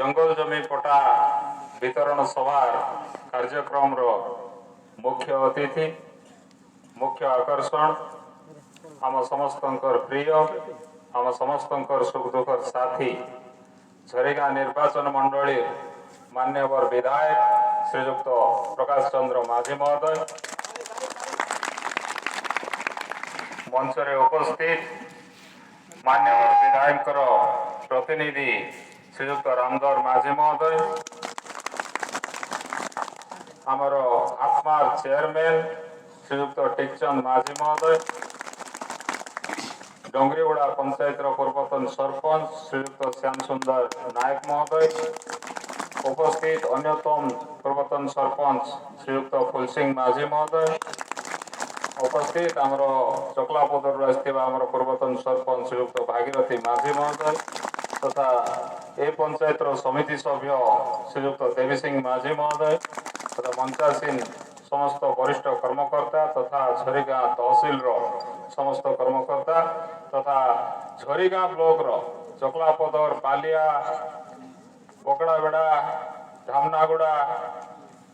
जंगल जमी पटा वितरण सभा कार्यक्रम मुख्य अतिथि मुख्य आकर्षण आम समस्त प्रिय आम समस्त सुख दुख साथी झरेगा निर्वाचन मंडली मान्यवर विधायक श्रीजुक्त प्रकाश चंद्र माझी महोदय मंच रे उपस्थित मान्यवर विधायक प्रतिनिधि श्रीजुक्त रामदर माझी महोदय आमर आत्मार चेयरमैन श्रीजुक्त टिकचंद माझी महोदय डोंगरीगुड़ा पंचायत पूर्वतन सरपंच श्रीयुक्त श्याम सुंदर नायक महोदय उपस्थित अन्यतम पूर्वतन सरपंच श्रीयुक्त फुलसिंह माझी महोदय उपस्थित आमर चकलापदर आमर पूर्वतन सरपंच श्रीयुक्त भागीरथी माझी महोदय तथा ए पंचायत समिति सभ्य श्रीयुक्त देवी सिंह माझी महोदय तथा मंचासीन समस्त वरिष्ठ कर्मकर्ता तथा झरीगाँ तहसिल समस्त कर्मकर्ता तथा झरीगाँ ब्लॉक चकलापदर पालिया बकड़ाबेड़ा धामनागुड़ा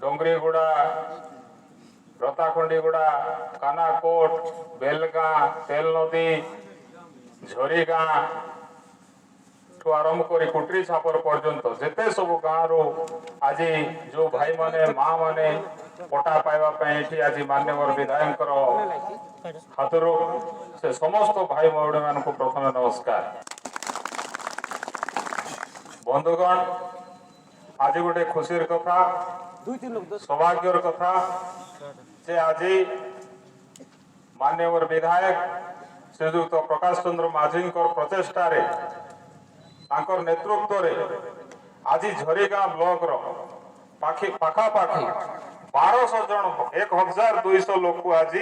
डोंगरीगुड़ा रताखंडीगुड़ा कानाकोट बेलगाँ तेलनदी झरीगाँ आरंभ कर कुटरी छापर पर्यंत जेते सब गाँव रू आज जो भाई माने माँ माने पटा पाइबा आज मान्यवर विधायक हाथ से समस्त भाई भौणी मान प्रथम नमस्कार बंधुगण आज गोटे खुशी कथा सौभाग्यर कथा जे आज मान्यवर विधायक श्रीजुक्त प्रकाश चंद्र माझी प्रचेषा नेतृत्व आज झरीगाँ ब्लॉक पाखापाखि 1200 जन 1200 लोक आज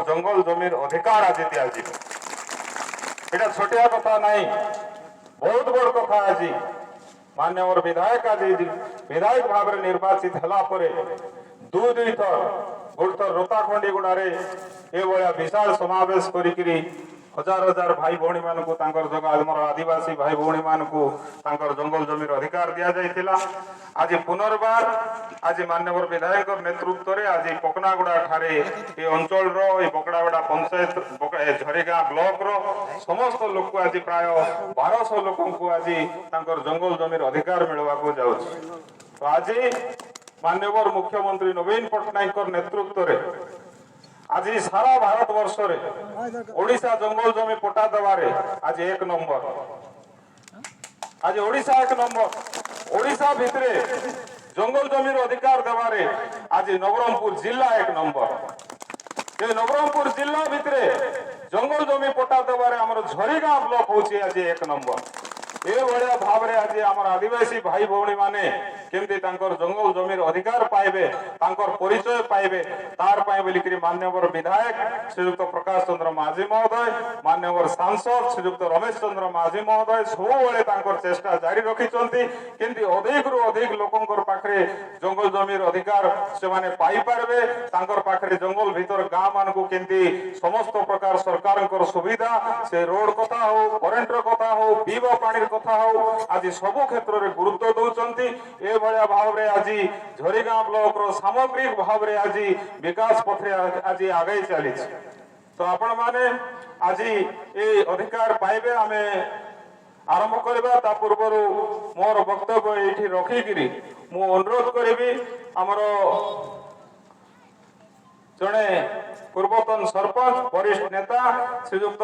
जंगल जमीर अधिकार आज दिज्व यहाँ छोटिया कथा नहीं बहुत बड़ कथा आज मान्यवर विधायक आज विधायक भाव में निर्वाचित है दुई थर गोटे थर रोताखंडी गुड़े ये विशाल समावेश करी हजार हजार भाई भौणी मान जगह आदिवासी भाई भौणी मान जंगल जमीर अधिकार दि जाइथिला आज पुनर्बार आज मान्यवर विधायक नेतृत्व में आज पकनागुड़ा ठारे ये अंचल बकड़ाबेड़ा पंचायत झरीगाँ ब्लॉक समस्त लोक आज प्राय 1200 लोक आज जंगल जमीर अधिकार मिलवा जाऊँ तो आज मान्यवर मुख्यमंत्री नवीन पट्टनायक नेतृत्व में आज सारा भारत वर्ष रे ओडिशा जंगल जमी पटा दबारे आज 1 नंबर आज ओडिशा 1 नंबर ओडिशा भितरे जंगल जमीर अधिकार देवारे आज नवरंगपुर जिला 1 नंबर ये नवरंगपुर जिला भितरे जंगल जमी पटा दबारे हमर झरीगाँ ब्लॉक होची आज 1 नंबर ये भाया भाव में आज आम आदिवासी भाई भौणी माने केमती जंगल जमीर अधिकार पाइबे परिचय पाइबे तार बोलिक मान्यवर विधायक श्रीजुक्त प्रकाश चंद्र माझी महोदय मान्यवर सांसद श्रीजुक्त रमेश चंद्र माझी महोदय सब चेष्टा जारी रखिंट केमती अधिक रु अधिक लोकंर पाखे जंगल जमीर अधिकार से माने पाई पारबे पाखे जंगल भीतर गाँ मान को केमती समस्त प्रकार सरकार सुविधा से रोड कथा हो करेन्टर कथा हो पीवा पानी कथा हो आज सब क्षेत्र में गुरुत्व दौरान ये भाया भाव में आज झरीगाँ ब्लॉक सामग्रिक भाव में आज विकास पथे आज आगे चली तो आपण माने आज ये अधिकार पाइबे आमे आरंभ करवा पूर्व मोर वक्तव्य ये रखिकी मु अनुरोध करी आमर जड़े पूर्वतन सरपंच वरिष्ठ नेता श्रीजुक्त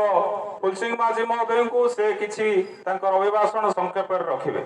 फुलसिंह माझी महोदय को से किसी अभिभाषण संक्षेप रखिए।